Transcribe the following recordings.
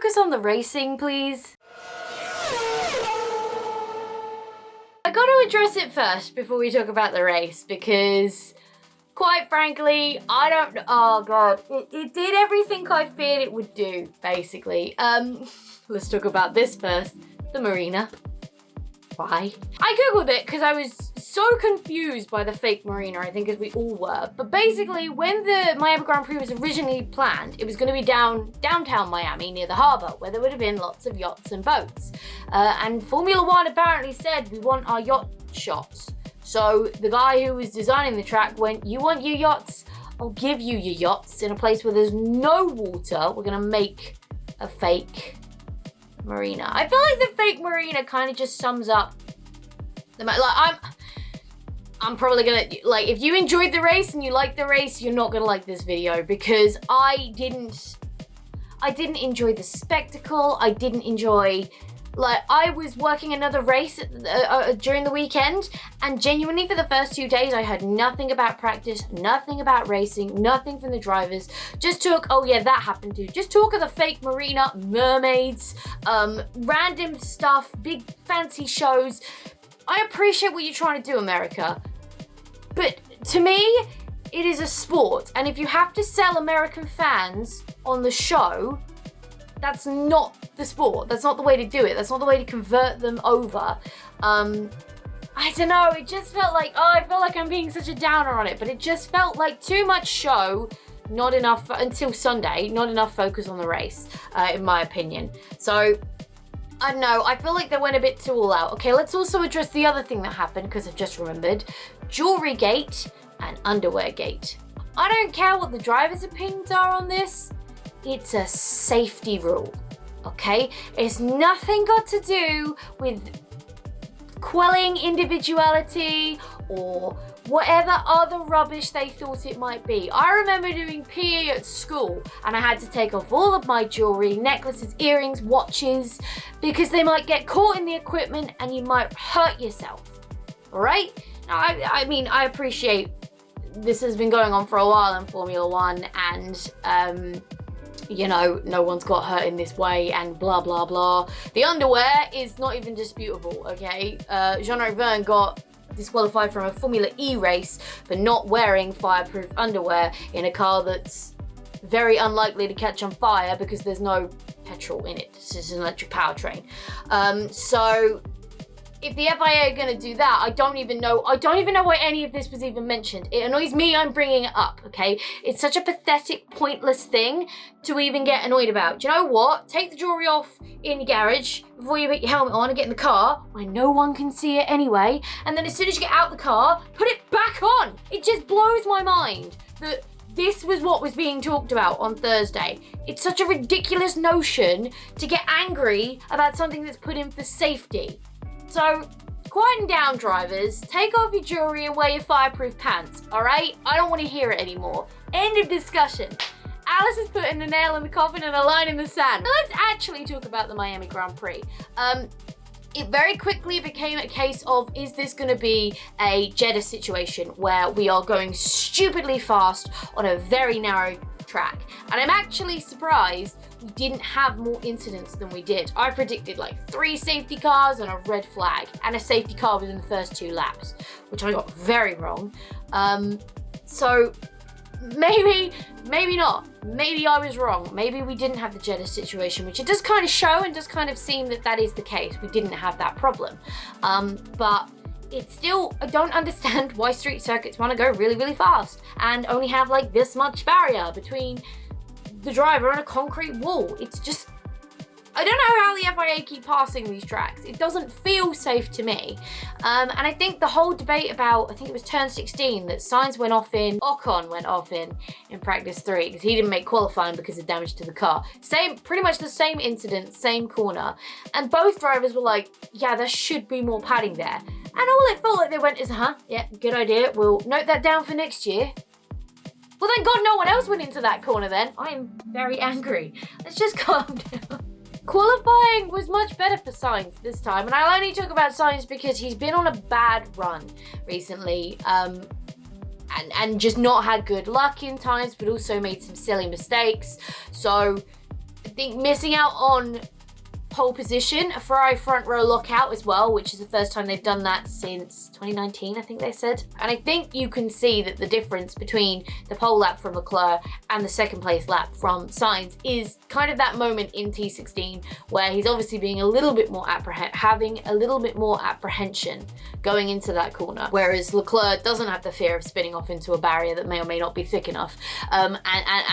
focus on the racing, please? I got to address it first before we talk about the race, because quite frankly, oh god, it did everything I feared it would do, basically. Let's talk about this first, the marina. Why? I googled it because I was so confused by the fake marina, I think as we all were. But basically, when the Miami Grand Prix was originally planned, it was going to be downtown Miami near the harbor, where there would have been lots of yachts and boats. And Formula One apparently said, we want our yacht shots. So the guy who was designing the track went, you want your yachts? I'll give you your yachts in a place where there's no water. We're going to make a fake marina. I feel like the fake marina kind of just sums up the I'm probably gonna, like, if you enjoyed the race and you liked the race, you're not gonna like this video, because I didn't enjoy the spectacle. I didn't enjoy, like, I was working another race during the weekend, and genuinely for the first 2 days I heard nothing about practice, nothing about racing, nothing from the drivers. Just talk, oh yeah, that happened too. Just talk of the fake marina, mermaids, random stuff, big fancy shows. I appreciate what you're trying to do, America, but to me, it is a sport, and if you have to sell American fans on the show, that's not the sport. That's not the way to do it. That's not the way to convert them over. I don't know, it just felt like, I feel like I'm being such a downer on it, but it just felt like too much show, not enough, until Sunday, not enough focus on the race, in my opinion. So, I don't know, I feel like they went a bit too all out. Okay, let's also address the other thing that happened, because I've just remembered. Jewelry gate and underwear gate. I don't care what the driver's opinions are on this. It's a safety rule, okay? It's nothing got to do with quelling individuality or whatever other rubbish they thought it might be. I remember doing PE at school and I had to take off all of my jewelry, necklaces, earrings, watches, because they might get caught in the equipment and you might hurt yourself, all right? Now, I mean, I appreciate this has been going on for a while in Formula One, and you know, no one's got hurt in this way and blah, blah, blah. The underwear is not even disputable, okay? Jean-Eric Vergne got disqualified from a Formula E race for not wearing fireproof underwear in a car that's very unlikely to catch on fire because there's no petrol in it. This is an electric powertrain. So if the FIA are going to do that, I don't even know why any of this was even mentioned. It annoys me I'm bringing it up, okay? It's such a pathetic, pointless thing to even get annoyed about. Do you know what? Take the jewelry off in your garage before you put your helmet on and get in the car, where no one can see it anyway, and then as soon as you get out the car, put it back on. It just blows my mind that this was what was being talked about on Thursday. It's such a ridiculous notion to get angry about something that's put in for safety. So, quieten down, drivers. Take off your jewelry and wear your fireproof pants, all right? I don't want to hear it anymore. End of discussion. Alice is putting a nail in the coffin and a line in the sand. Now let's actually talk about the Miami Grand Prix. It very quickly became a case of, is this going to be a Jeddah situation where we are going stupidly fast on a very narrow track? And I'm actually surprised we didn't have more incidents than we did. I predicted like 3 safety cars and a red flag and a safety car within the first 2 laps, which I got very wrong. So maybe not. Maybe I was wrong. Maybe we didn't have the Jeddah situation, which it does kind of show and does kind of seem that that is the case. We didn't have that problem. But it's still, I don't understand why street circuits want to go really, really fast and only have like this much barrier between the driver and a concrete wall. It's just, I don't know how the FIA keep passing these tracks. It doesn't feel safe to me. And I think the whole debate about, I think it was turn 16, that Ocon went off in practice 3 because he didn't make qualifying because of damage to the car. Pretty much the same incident, same corner. And both drivers were like, yeah, there should be more padding there. And all it felt like they went is, yeah, good idea. We'll note that down for next year. Well, thank God no one else went into that corner then. I am very angry. Let's just calm down. Qualifying was much better for Sainz this time, and I'll only talk about Sainz because he's been on a bad run recently, and just not had good luck in times, but also made some silly mistakes. So I think missing out on pole position, a Ferrari front row lockout as well, which is the first time they've done that since 2019, I think they said. And I think you can see that the difference between the pole lap from Leclerc and the second place lap from Sainz is kind of that moment in T16 where he's obviously being a little bit more having a little bit more apprehension going into that corner, whereas Leclerc doesn't have the fear of spinning off into a barrier that may or may not be thick enough, and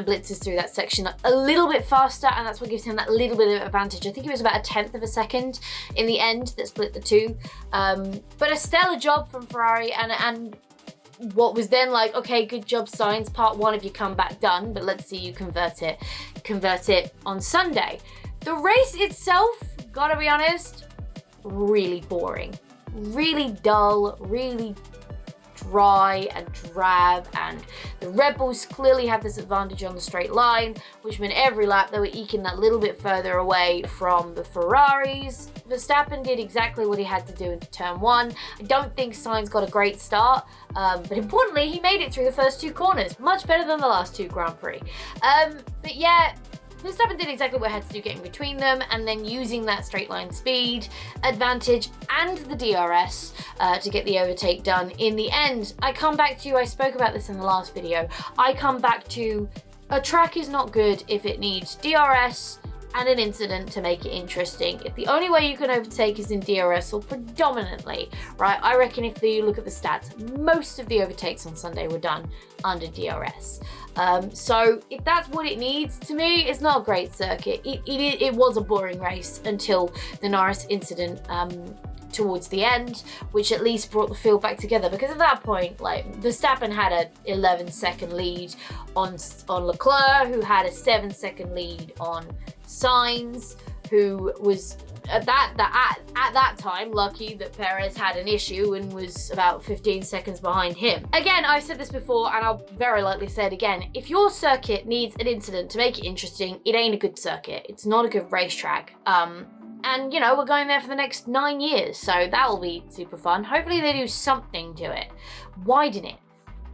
blitzes through that section a little bit faster, and that's what gives him that little bit of advantage. I think it was about 1/10 of a second in the end that split the two, but a stellar job from Ferrari, and what was then like, okay, good job Sainz, part one of your comeback done, but let's see you convert it on Sunday. The race itself, gotta be honest, really boring, really dull, really dry and drab, and the Red Bulls clearly had this advantage on the straight line, which meant every lap they were eking that little bit further away from the Ferraris. Verstappen did exactly what he had to do into turn one. I don't think Sainz got a great start, but importantly, he made it through the first two corners, much better than the last two Grand Prix. But yeah, Verstappen did exactly what he had to do getting between them, and then using that straight line speed advantage and the DRS to get the overtake done. In the end, I come back to, I spoke about this in the last video, I come back to a track is not good if it needs DRS and an incident to make it interesting. If the only way you can overtake is in DRS, or predominantly, right, I reckon if you look at the stats, most of the overtakes on Sunday were done under DRS. So if that's what it needs, to me, it's not a great circuit. It was a boring race until the Norris incident towards the end, which at least brought the field back together, because at that point, like, Verstappen had a 11-second lead on Leclerc, who had a 7-second lead on Sainz, who was at that time lucky that Perez had an issue and was about 15 seconds behind him. Again, I've said this before, and I'll very likely say it again, if your circuit needs an incident to make it interesting, it ain't a good circuit. It's not a good racetrack. And, you know, we're going there for the next 9 years, so that will be super fun. Hopefully they do something to it. Widen it.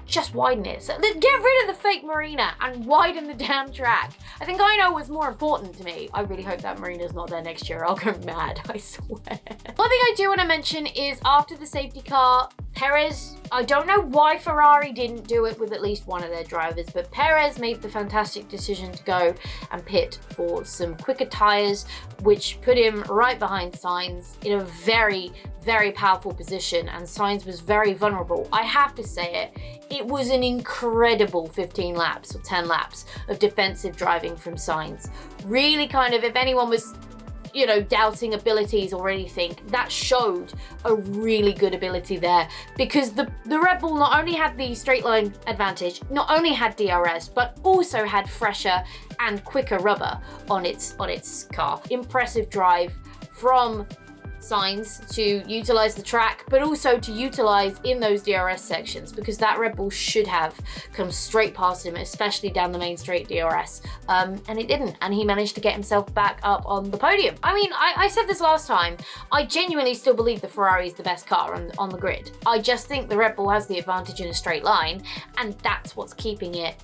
Just widen it. So get rid of the fake marina and widen the damn track. I think I know what's more important to me. I really hope that marina's not there next year. I'll go mad, I swear. One thing I do want to mention is after the safety car, Perez, I don't know why Ferrari didn't do it with at least one of their drivers, but Perez made the fantastic decision to go and pit for some quicker tyres, which put him right behind Sainz in a very, very powerful position, and Sainz was very vulnerable. I have to say it was an incredible 15 laps or 10 laps of defensive driving from Sainz. Really kind of, if anyone was, you know, doubting abilities or anything, that showed a really good ability there, because the Red Bull not only had the straight line advantage, not only had DRS, but also had fresher and quicker rubber on its car. Impressive drive from Sainz to utilize the track, but also to utilize in those DRS sections, because that Red Bull should have come straight past him, especially down the main straight DRS, and it didn't, and he managed to get himself back up on the podium. I mean, I said this last time, I genuinely still believe the Ferrari is the best car on the grid. I just think the Red Bull has the advantage in a straight line, and that's what's keeping it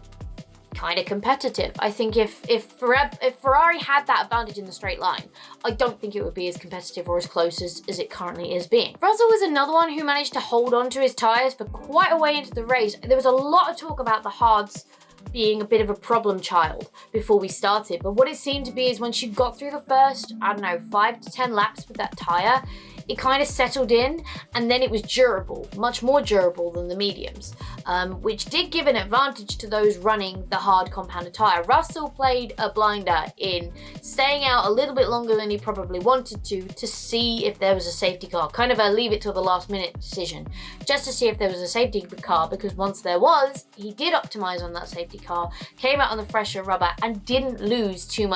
kind of competitive. I think if Ferrari had that advantage in the straight line, I don't think it would be as competitive or as close as it currently is being. Russell was another one who managed to hold on to his tyres for quite a way into the race. There was a lot of talk about the hards being a bit of a problem child before we started, but what it seemed to be is once you got through the first, I don't know, 5 to 10 laps with that tyre, it kind of settled in, and then it was durable, much more durable than the mediums, which did give an advantage to those running the hard compounded tyre. Russell played a blinder in staying out a little bit longer than he probably wanted to see if there was a safety car, kind of a leave it till the last minute decision, just to see if there was a safety car, because once there was, he did optimize on that safety car, came out on the fresher rubber, and didn't lose too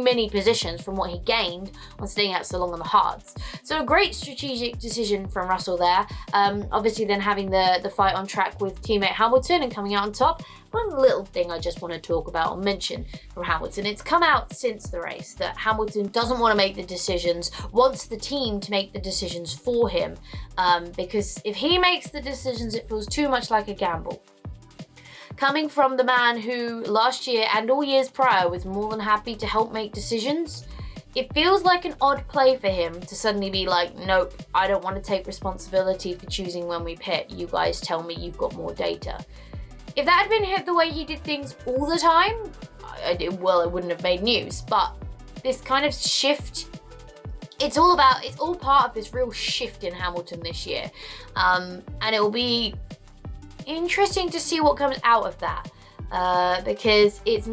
many positions from what he gained on staying out so long on the hards. So a great strategic decision from Russell there. Obviously then having the fight on track with teammate Hamilton and coming out on top. One little thing I just want to talk about or mention from Hamilton, it's come out since the race that Hamilton doesn't want to make the decisions, wants the team to make the decisions for him, because if he makes the decisions, it feels too much like a gamble. Coming from the man who last year and all years prior was more than happy to help make decisions, it feels like an odd play for him to suddenly be like, nope, I don't want to take responsibility for choosing when we pit. You guys tell me you've got more data. If that had been hit the way he did things all the time, it wouldn't have made news. But this kind of shift, it's all part of this real shift in Hamilton this year. And it will be interesting to see what comes out of that. Because it's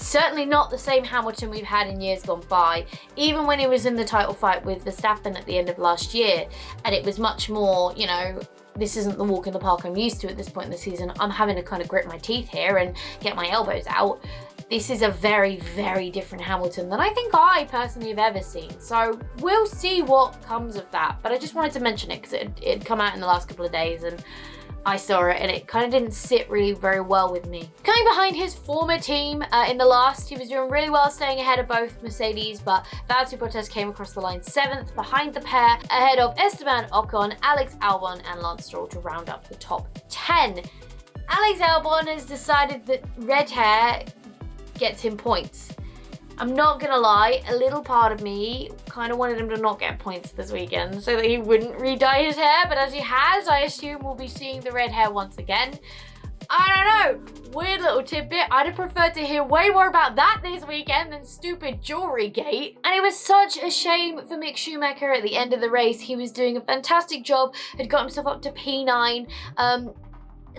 certainly not the same Hamilton we've had in years gone by, even when he was in the title fight with Verstappen at the end of last year. And it was much more, this isn't the walk in the park I'm used to at this point in the season. I'm having to kind of grit my teeth here and get my elbows out. This is a very, very different Hamilton than I think I personally have ever seen. So we'll see what comes of that. But I just wanted to mention it because it had come out in the last couple of days and I saw it and it kind of didn't sit really very well with me. Coming behind his former team in the last, he was doing really well, staying ahead of both Mercedes, but Valtteri Bottas came across the line 7th behind the pair, ahead of Esteban Ocon, Alex Albon and Lance Stroll to round up the top 10. Alex Albon has decided that red hair gets him points. I'm not gonna lie, a little part of me kind of wanted him to not get points this weekend so that he wouldn't re-dye his hair, but as he has, I assume we'll be seeing the red hair once again. I don't know, weird little tidbit. I'd have preferred to hear way more about that this weekend than stupid jewelry gate. And it was such a shame for Mick Schumacher at the end of the race. He was doing a fantastic job, had got himself up to P9.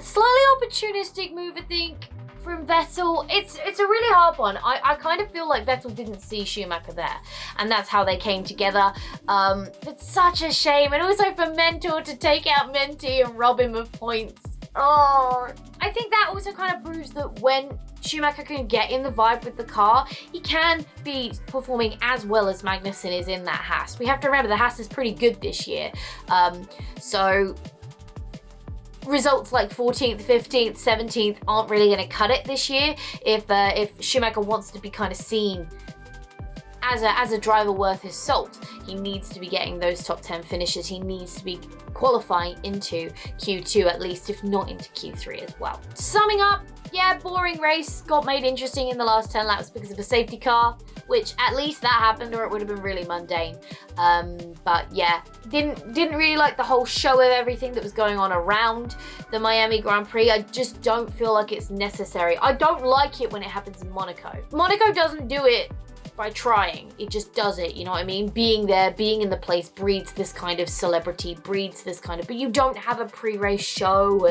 Slightly opportunistic move, I think, from Vettel. It's a really hard one. I kind of feel like Vettel didn't see Schumacher there, and that's how they came together. It's such a shame, and also for Mentor to take out Menti and rob him of points. Oh, I think that also kind of proves that when Schumacher can get in the vibe with the car, he can be performing as well as Magnussen is in that Haas. We have to remember the Haas is pretty good this year. So results like 14th, 15th, 17th aren't really going to cut it this year if Schumacher wants to be kind of seen as a driver worth his salt. He needs to be getting those top 10 finishes. He needs to be qualifying into Q2 at least, if not into Q3 as well. Summing up, yeah, boring race, got made interesting in the last 10 laps because of a safety car, which at least that happened or it would have been really mundane. But yeah, didn't really like the whole show of everything that was going on around the Miami Grand Prix. I just don't feel like it's necessary. I don't like it when it happens in Monaco. Monaco doesn't do it by trying, it just does it, you know what I mean? Being there, being in the place breeds this kind of celebrity, breeds this kind of, but you don't have a pre-race show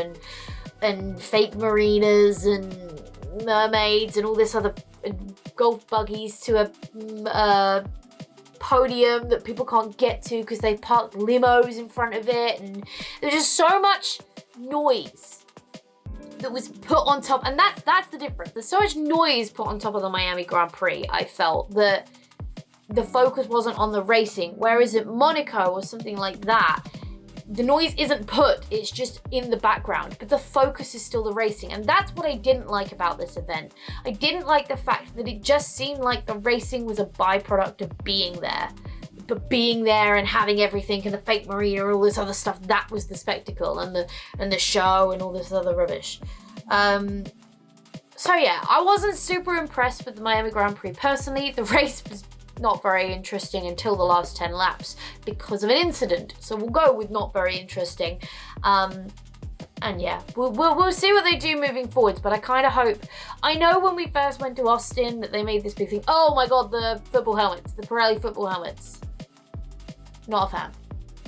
and fake marinas and mermaids and all this other golf buggies to a podium that people can't get to because they parked limos in front of it, and there's just so much noise that was put on top, and that's the difference. There's so much noise put on top of the Miami Grand Prix. I felt that the focus wasn't on the racing, whereas at Monaco or something like that, the noise isn't put, it's just in the background, but the focus is still the racing, and that's what I didn't like about this event. I didn't like the fact that it just seemed like the racing was a byproduct of being there. But being there and having everything and the fake marina and all this other stuff, that was the spectacle and the show and all this other rubbish. So yeah, I wasn't super impressed with the Miami Grand Prix personally. The race was not very interesting until the last 10 laps because of an incident. So we'll go with not very interesting. And yeah, we'll see what they do moving forwards, but I kind of hope, I know when we first went to Austin that they made this big thing, oh my god, the football helmets, the Pirelli football helmets. Not a fan.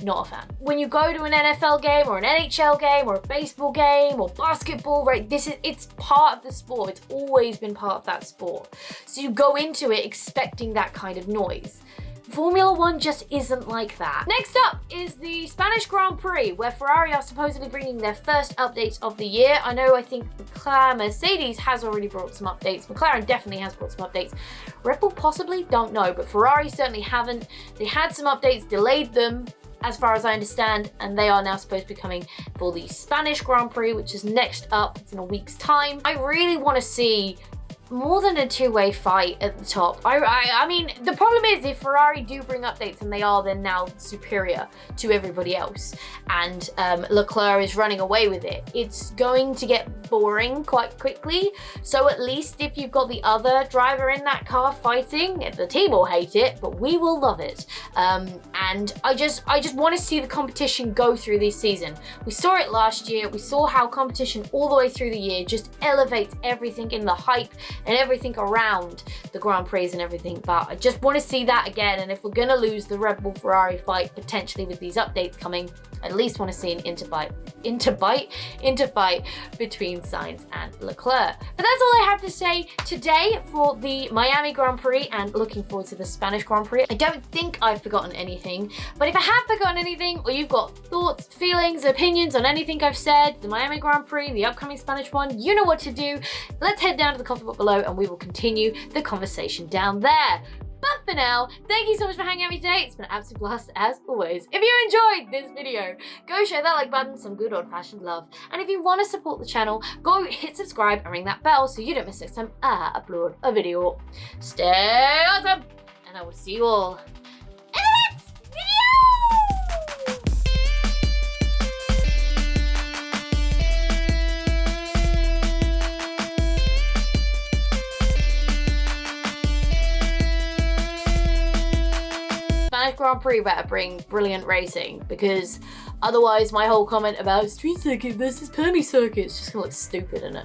Not a fan. When you go to an NFL game or an NHL game or a baseball game or basketball, right, it's part of the sport. It's always been part of that sport. So you go into it expecting that kind of noise. Formula One just isn't like that. Next up is the Spanish Grand Prix, where Ferrari are supposedly bringing their first updates of the year. I think Mercedes has already brought some updates. McLaren definitely has brought some updates. Red Bull possibly, don't know, but Ferrari certainly haven't. They had some updates, delayed them, as far as I understand, and they are now supposed to be coming for the Spanish Grand Prix, which is next up. It's in a week's time. I really want to see more than a two-way fight at the top. I mean, the problem is if Ferrari do bring updates and they are then now superior to everybody else, and Leclerc is running away with it, it's going to get boring quite quickly. So at least if you've got the other driver in that car fighting, the team will hate it, but we will love it. And I just want to see the competition go through this season. We saw it last year. We saw how competition all the way through the year just elevates everything in the hype and everything around the Grand Prix and everything, but I just want to see that again. And if we're going to lose the Red Bull Ferrari fight potentially with these updates coming, I at least want to see an interfight between Sainz and Leclerc. But that's all I have to say today for the Miami Grand Prix, and looking forward to the Spanish Grand Prix. I don't think I've forgotten anything, but if I have forgotten anything, or you've got thoughts, feelings, opinions on anything I've said, the Miami Grand Prix, the upcoming Spanish one, you know what to do. Let's head down to the comment box below and we will continue the conversation down there. But for now, thank you so much for hanging out with me today. It's been an absolute blast as always. If you enjoyed this video, go show that like button some good old-fashioned love. And if you want to support the channel, go hit subscribe and ring that bell so you don't miss next time I upload a video. Stay awesome, and I will see you all in the next video! Spanish Grand Prix better bring brilliant racing, because otherwise my whole comment about street circuit versus permy circuit is just gonna look stupid, isn't it?